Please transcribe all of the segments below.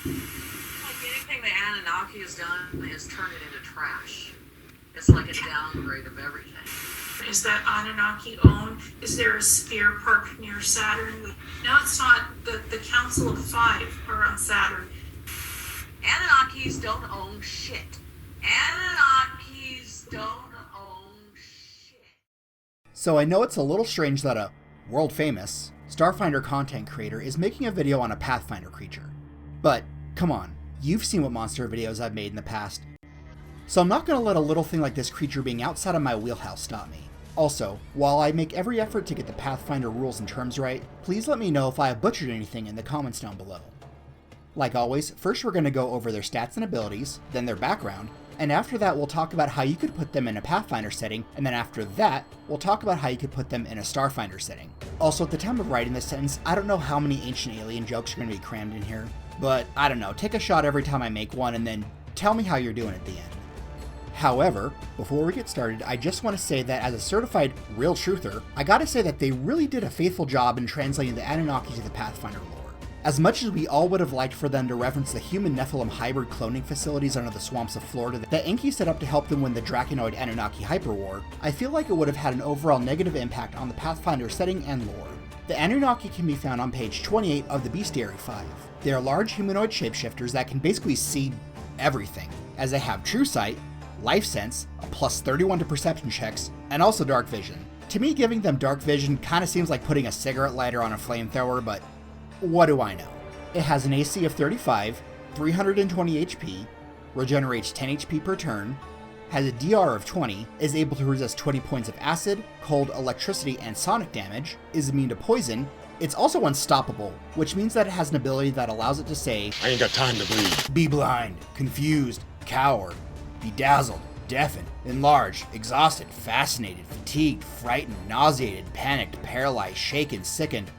Like anything the Anunnaki has done is turn it into trash. It's like a downgrade of everything. Is that Anunnaki owned? Is there a sphere park near Saturn? No, it's not. The Council of Five are on Saturn. Anunnakis don't own shit. Anunnakis don't own shit. So I know it's a little strange that a world-famous Starfinder content creator is making a video on a Pathfinder creature. But, come on, you've seen what monster videos I've made in the past. So I'm not going to let a little thing like this creature being outside of my wheelhouse stop me. Also, while I make every effort to get the Pathfinder rules and terms right, please let me know if I have butchered anything in the comments down below. Like always, first we're going to go over their stats and abilities, then their background, and after that we'll talk about how you could put them in a Pathfinder setting, and then after that, we'll talk about how you could put them in a Starfinder setting. Also, at the time of writing this sentence, I don't know how many ancient alien jokes are going to be crammed in here, but I don't know, take a shot every time I make one and then tell me how you're doing at the end. However, before we get started, I just want to say that as a certified real truther, I gotta say that they really did a faithful job in translating the Anunnaki to the Pathfinder lore. As much as we all would have liked for them to reference the human Nephilim hybrid cloning facilities under the swamps of Florida that Enki set up to help them win the Draconoid Anunnaki hyperwar, I feel like it would have had an overall negative impact on the Pathfinder setting and lore. The Anunnaki can be found on page 28 of the Bestiary 5. They are large humanoid shapeshifters that can basically see everything, as they have true sight, life sense, a plus 31 to perception checks, and also dark vision. To me, giving them dark vision kinda seems like putting a cigarette lighter on a flamethrower, but what do I know? It has an AC of 35, 320 HP, regenerates 10 HP per turn, has a DR of 20, is able to resist 20 points of acid, cold, electricity, and sonic damage, is immune to poison. It's also unstoppable, which means that it has an ability that allows it to say, I ain't got time to bleed. Be blind, confused, cower, be dazzled, deafened, enlarged, exhausted, fascinated, fatigued, frightened, nauseated, panicked, paralyzed, shaken, sickened,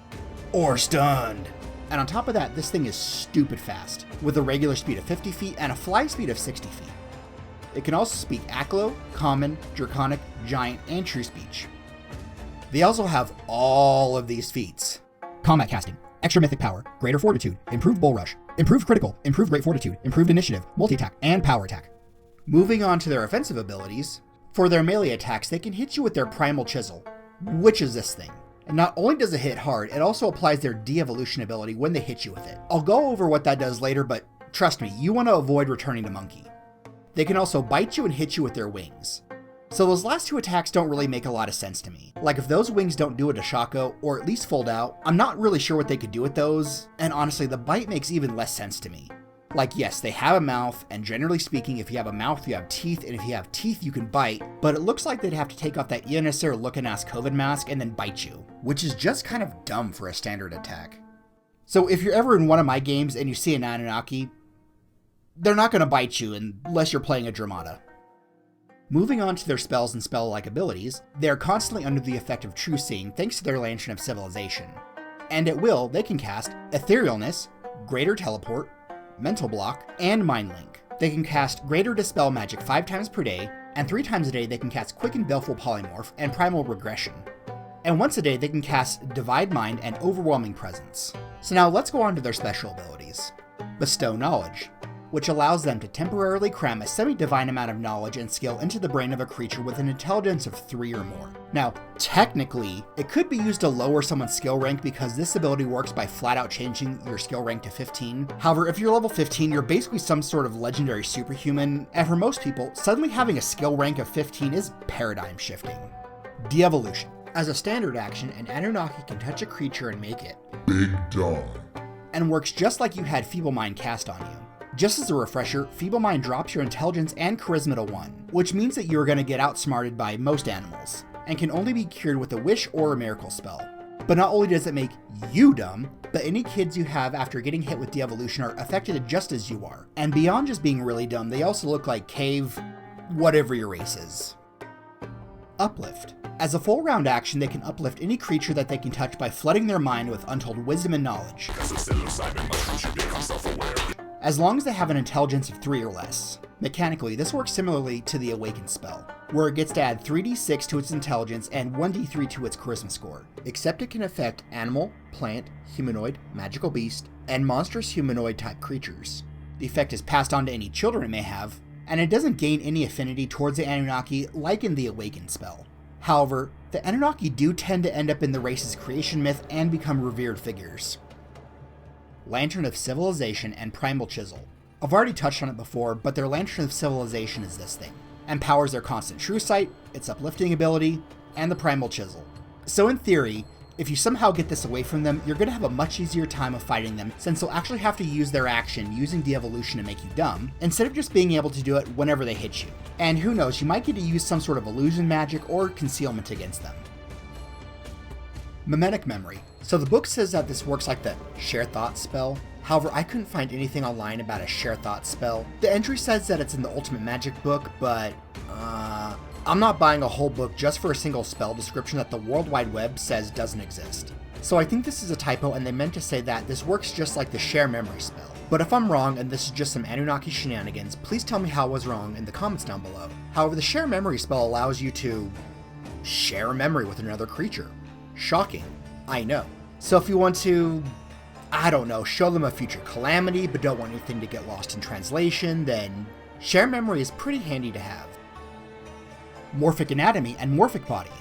or stunned. And on top of that, this thing is stupid fast, with a regular speed of 50 feet and a fly speed of 60 feet. It can also speak Aklo, Common, Draconic, Giant, and True Speech. They also have all of these feats. Combat casting, extra mythic power, greater fortitude, improved bull rush, improved critical, improved great fortitude, improved initiative, multi-attack, and power attack. Moving on to their offensive abilities, for their melee attacks they can hit you with their primal chisel, which is this thing. And not only does it hit hard, it also applies their de-evolution ability when they hit you with it. I'll go over what that does later, but trust me, you want to avoid returning to monkey. They can also bite you and hit you with their wings. So those last two attacks don't really make a lot of sense to me. Like if those wings don't do a Deshako, or at least fold out, I'm not really sure what they could do with those, and honestly the bite makes even less sense to me. Like yes, they have a mouth, and generally speaking, if you have a mouth, you have teeth, and if you have teeth, you can bite, but it looks like they'd have to take off that Ionisser looking ass COVID mask and then bite you, which is just kind of dumb for a standard attack. So if you're ever in one of my games and you see an Anunnaki, they're not going to bite you unless you're playing a Dramata. Moving on to their spells and spell-like abilities, they are constantly under the effect of true seeing thanks to their Lantern of Civilization. And at will, they can cast Etherealness, Greater Teleport, Mental Block, and Mind Link. They can cast Greater Dispel Magic 5 times per day, and 3 times a day they can cast Quicken Baleful Polymorph and Primal Regression. And once a day they can cast Divide Mind and Overwhelming Presence. So now let's go on to their special abilities. Bestow Knowledge, which allows them to temporarily cram a semi-divine amount of knowledge and skill into the brain of a creature with an intelligence of 3 or more. Now, technically, it could be used to lower someone's skill rank because this ability works by flat out changing your skill rank to 15. However, if you're level 15, you're basically some sort of legendary superhuman, and for most people, suddenly having a skill rank of 15 is paradigm shifting. De-evolution. As a standard action, an Anunnaki can touch a creature and make it Big dog. And works just like you had Feeble Mind cast on you. Just as a refresher, Feeble Mind drops your intelligence and charisma to 1, which means that you're going to get outsmarted by most animals, and can only be cured with a wish or a miracle spell. But not only does it make you dumb, but any kids you have after getting hit with de-evolution are affected just as you are. And beyond just being really dumb, they also look like cave, whatever your race is. Uplift. As a full round action, they can uplift any creature that they can touch by flooding their mind with untold wisdom and knowledge. as long as they have an intelligence of 3 or less. Mechanically, this works similarly to the Awaken spell, where it gets to add 3d6 to its intelligence and 1d3 to its charisma score, except it can affect animal, plant, humanoid, magical beast, and monstrous humanoid type creatures. The effect is passed on to any children it may have, and it doesn't gain any affinity towards the Anunnaki like in the Awaken spell. However, the Anunnaki do tend to end up in the race's creation myth and become revered figures. Lantern of Civilization and Primal Chisel. I've already touched on it before, but their Lantern of Civilization is this thing. And powers their constant true sight, its uplifting ability, and the Primal Chisel. So in theory, if you somehow get this away from them, you're going to have a much easier time of fighting them, since they'll actually have to use their action using de-evolution to make you dumb, instead of just being able to do it whenever they hit you. And who knows, you might get to use some sort of illusion magic or concealment against them. Mimetic Memory. So the book says that this works like the Share Thoughts spell. However, I couldn't find anything online about a Share Thoughts spell. The entry says that it's in the Ultimate Magic book, but I'm not buying a whole book just for a single spell description that the World Wide Web says doesn't exist. So I think this is a typo and they meant to say that this works just like the Share Memory spell. But if I'm wrong and this is just some Anunnaki shenanigans, please tell me how I was wrong in the comments down below. However, the Share Memory spell allows you to share a memory with another creature. Shocking, I know. So if you want to, I don't know, show them a future calamity but don't want anything to get lost in translation, then Share Memory is pretty handy to have. Morphic Anatomy and Morphic Body.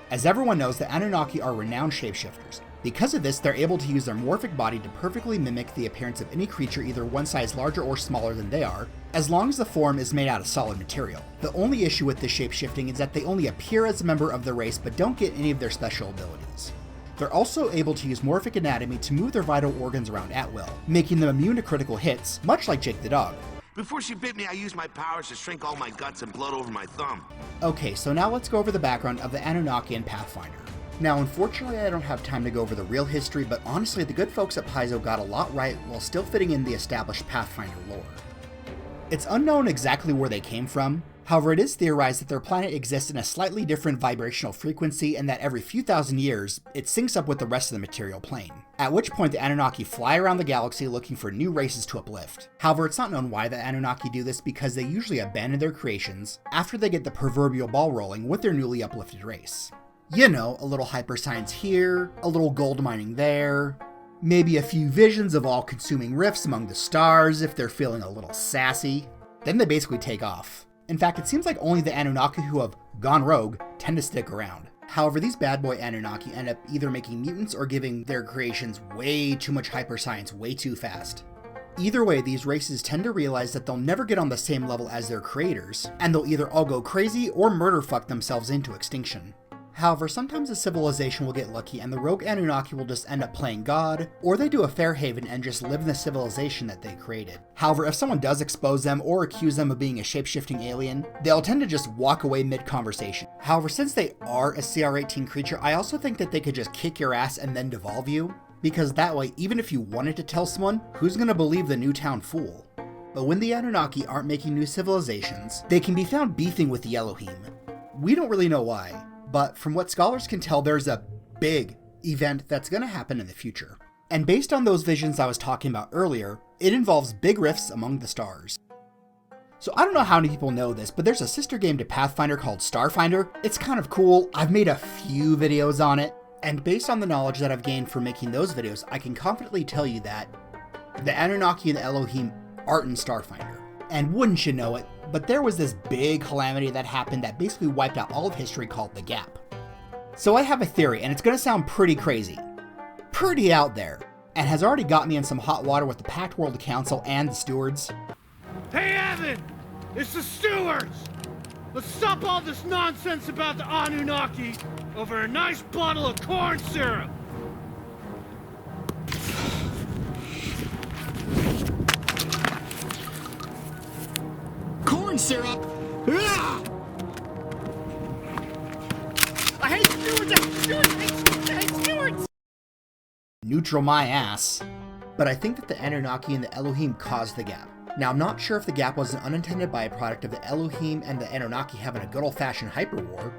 As everyone knows, the Anunnaki are renowned shapeshifters. Because of this, they're able to use their morphic body to perfectly mimic the appearance of any creature either one size larger or smaller than they are, as long as the form is made out of solid material. The only issue with this shapeshifting is that they only appear as a member of the race but don't get any of their special abilities. They're also able to use Morphic Anatomy to move their vital organs around at will, making them immune to critical hits, much like Jake the dog. Before she bit me, I used my powers to shrink all my guts and blood over my thumb. Okay, so now let's go over the background of the Anunnaki and Pathfinder. Now, unfortunately, I don't have time to go over the real history, but honestly, the good folks at Paizo got a lot right while still fitting in the established Pathfinder lore. It's unknown exactly where they came from. However, it is theorized that their planet exists in a slightly different vibrational frequency and that every few thousand years, it syncs up with the rest of the material plane. At which point the Anunnaki fly around the galaxy looking for new races to uplift. However, it's not known why the Anunnaki do this because they usually abandon their creations after they get the proverbial ball rolling with their newly uplifted race. You know, a little hyperscience here, a little gold mining there, maybe a few visions of all-consuming rifts among the stars if they're feeling a little sassy. Then they basically take off. In fact, it seems like only the Anunnaki who have gone rogue tend to stick around. However, these bad boy Anunnaki end up either making mutants or giving their creations way too much hyperscience way too fast. Either way, these races tend to realize that they'll never get on the same level as their creators, and they'll either all go crazy or murder fuck themselves into extinction. However, sometimes a civilization will get lucky and the rogue Anunnaki will just end up playing God, or they do a Fairhaven and just live in the civilization that they created. However, if someone does expose them or accuse them of being a shape-shifting alien, they'll tend to just walk away mid-conversation. However, since they are a CR-18 creature, I also think that they could just kick your ass and then devolve you, because that way, even if you wanted to tell someone, who's gonna believe the Newtown fool? But when the Anunnaki aren't making new civilizations, they can be found beefing with the Elohim. We don't really know why, but from what scholars can tell, there's a big event that's going to happen in the future. And based on those visions I was talking about earlier, it involves big rifts among the stars. So I don't know how many people know this, but there's a sister game to Pathfinder called Starfinder. It's kind of cool. I've made a few videos on it, and based on the knowledge that I've gained from making those videos, I can confidently tell you that the Anunnaki and the Elohim aren't in Starfinder. And wouldn't you know it, but there was this big calamity that happened that basically wiped out all of history called the Gap. So I have a theory, and it's going to sound pretty crazy, pretty out there, and has already got me in some hot water with the Packed World Council and the stewards. Hey Evan! It's the stewards! Let's stop all this nonsense about the Anunnaki over a nice bottle of corn syrup! Corn syrup? Ah! I hate stewards! I hate stewards! I hate stewards! Neutral my ass. But I think that the Anunnaki and the Elohim caused the Gap. Now, I'm not sure if the Gap was an unintended byproduct of the Elohim and the Anunnaki having a good old-fashioned hyperwar,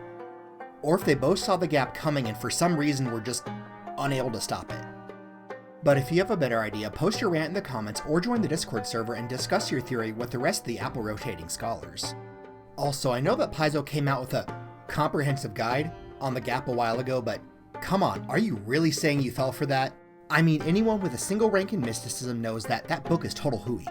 or if they both saw the Gap coming and for some reason were just unable to stop it. But if you have a better idea, post your rant in the comments or join the Discord server and discuss your theory with the rest of the Apple rotating scholars. Also, I know that Paizo came out with a comprehensive guide on the gap a while ago, but come on, are you really saying you fell for that? I mean, anyone with a single rank in mysticism knows that that book is total hooey.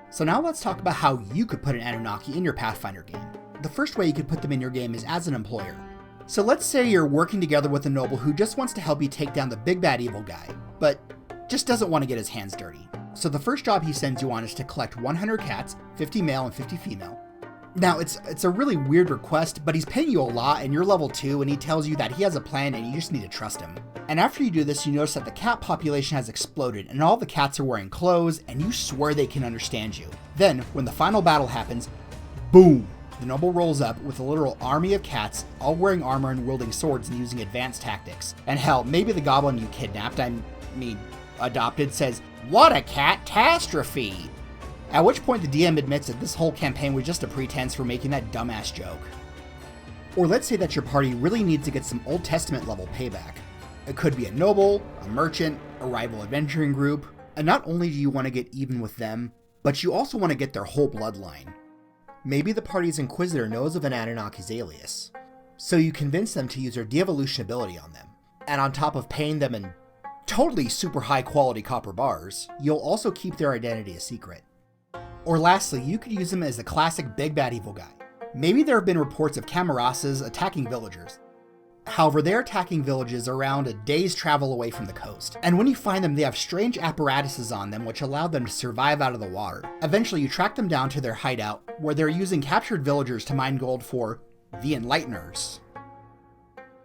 So now let's talk about how you could put an Anunnaki in your Pathfinder game. The first way you could put them in your game is as an employer. So let's say you're working together with a noble who just wants to help you take down the big bad evil guy, but just doesn't want to get his hands dirty. So the first job he sends you on is to collect 100 cats, 50 male and 50 female. Now, it's a really weird request, but he's paying you a lot and you're level 2 and he tells you that he has a plan and you just need to trust him. And after you do this, you notice that the cat population has exploded and all the cats are wearing clothes and you swear they can understand you. Then, when the final battle happens, boom! The noble rolls up with a literal army of cats, all wearing armor and wielding swords and using advanced tactics. And hell, maybe the goblin you kidnapped, adopted, says, "What a catastrophe!" At which point the DM admits that this whole campaign was just a pretense for making that dumbass joke. Or let's say that your party really needs to get some Old Testament level payback. It could be a noble, a merchant, a rival adventuring group, and not only do you want to get even with them, but you also want to get their whole bloodline. Maybe the party's Inquisitor knows of an Anunnaki's alias, so you convince them to use their de-evolution ability on them, and on top of paying them in totally super high quality copper bars, you'll also keep their identity a secret. Or lastly, you could use them as the classic big bad evil guy. Maybe there have been reports of Camarasas attacking villagers. However, they're attacking villages around a day's travel away from the coast. And when you find them, they have strange apparatuses on them which allow them to survive out of the water. Eventually, you track them down to their hideout, where they're using captured villagers to mine gold for the Enlighteners.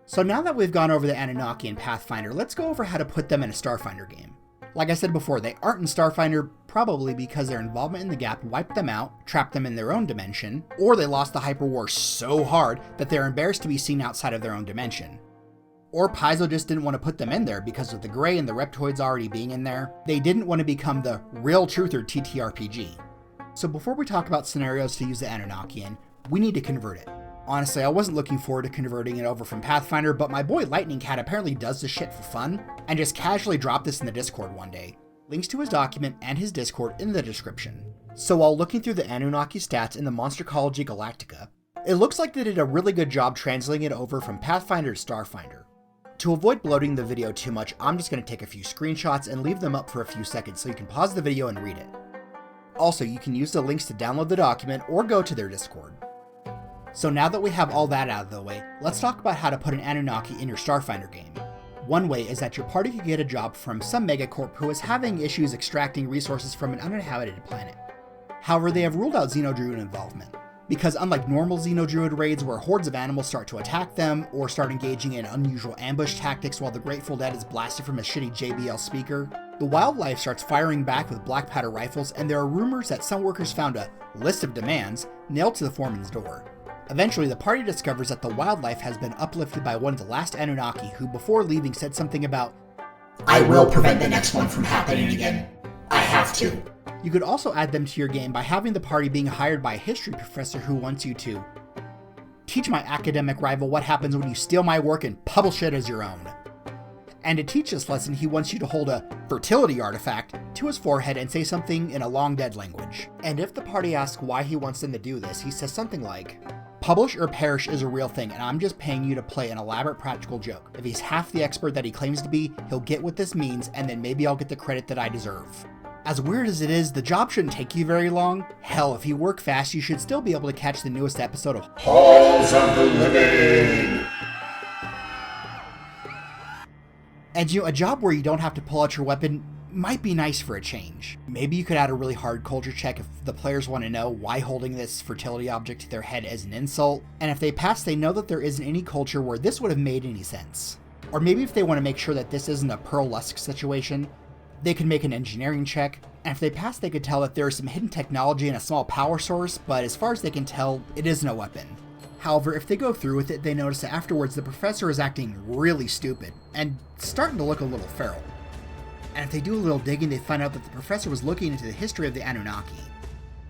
So now that we've gone over the Anunnaki and Pathfinder, let's go over how to put them in a Starfinder game. Like I said before, they aren't in Starfinder probably because their involvement in the gap wiped them out, trapped them in their own dimension, or they lost the hyperwar so hard that they're embarrassed to be seen outside of their own dimension. Or Paizo just didn't want to put them in there because of the Grey and the Reptoids already being in there. They didn't want to become the real truther TTRPG. So before we talk about scenarios to use the Anunnaki in, we need to convert it. Honestly, I wasn't looking forward to converting it over from Pathfinder, but my boy Lightning Cat apparently does this shit for fun, and just casually dropped this in the Discord one day. Links to his document and his Discord in the description. So while looking through the Anunnaki stats in the Monstercology Galatica, it looks like they did a really good job translating it over from Pathfinder to Starfinder. To avoid bloating the video too much, I'm just going to take a few screenshots and leave them up for a few seconds so you can pause the video and read it. Also, you can use the links to download the document or go to their Discord. So now that we have all that out of the way, let's talk about how to put an Anunnaki in your Starfinder game. One way is that your party could get a job from some megacorp who is having issues extracting resources from an uninhabited planet. However, they have ruled out Xenodruid involvement, because unlike normal Xenodruid raids where hordes of animals start to attack them, or start engaging in unusual ambush tactics while the Grateful Dead is blasted from a shitty JBL speaker, the wildlife starts firing back with black powder rifles, and there are rumors that some workers found a list of demands nailed to the foreman's door. Eventually, the party discovers that the wildlife has been uplifted by one of the last Anunnaki who before leaving said something about, "I will prevent the next one from happening again. I have to." You could also add them to your game by having the party being hired by a history professor who wants you to teach my academic rival what happens when you steal my work and publish it as your own. And to teach this lesson, he wants you to hold a fertility artifact to his forehead and say something in a long dead language. And if the party asks why he wants them to do this, he says something like, "Publish or perish is a real thing, and I'm just paying you to play an elaborate practical joke. If he's half the expert that he claims to be, he'll get what this means, and then maybe I'll get the credit that I deserve." As weird as it is, the job shouldn't take you very long. Hell, if you work fast, you should still be able to catch the newest episode of Halls of the Living. And a job where you don't have to pull out your weapon might be nice for a change. Maybe you could add a really hard culture check if the players want to know why holding this fertility object to their head is an insult, and if they pass, they know that there isn't any culture where this would have made any sense. Or maybe if they want to make sure that this isn't a Pearl Lusk situation, they could make an engineering check, and if they pass, they could tell that there is some hidden technology and a small power source, but as far as they can tell, it isn't a weapon. However, if they go through with it, they notice that afterwards the professor is acting really stupid, and starting to look a little feral. And if they do a little digging, they find out that the professor was looking into the history of the Anunnaki,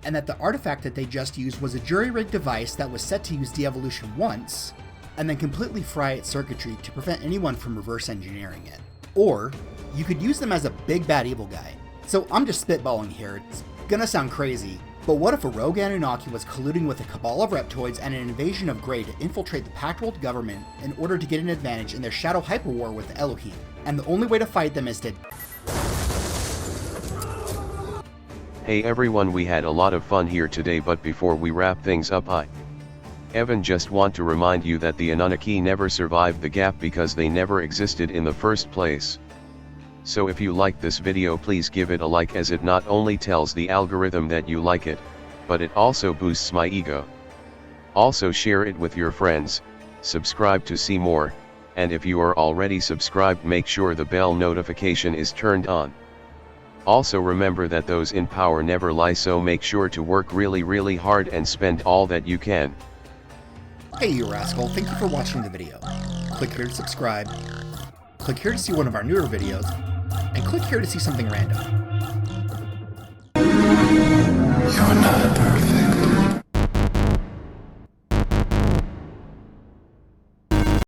and that the artifact that they just used was a jury-rigged device that was set to use de-evolution once, and then completely fry its circuitry to prevent anyone from reverse engineering it. Or you could use them as a big bad evil guy. So I'm just spitballing here, it's gonna sound crazy, but what if a rogue Anunnaki was colluding with a cabal of reptoids and an invasion of Grey to infiltrate the Pact World government in order to get an advantage in their shadow hyperwar with Elohim, and the only way to fight them is to... Hey everyone, we had a lot of fun here today, but before we wrap things up, Evan just want to remind you that the Anunnaki never survived the gap because they never existed in the first place. So if you like this video, please give it a like, as it not only tells the algorithm that you like it, but it also boosts my ego. Also share it with your friends, subscribe to see more, and if you are already subscribed, make sure the bell notification is turned on. Also remember that those in power never lie, so make sure to work really hard and spend all that you can. Hey you rascal, thank you for watching the video. Click here to subscribe, click here to see one of our newer videos, and click here to see something random. You're not a person.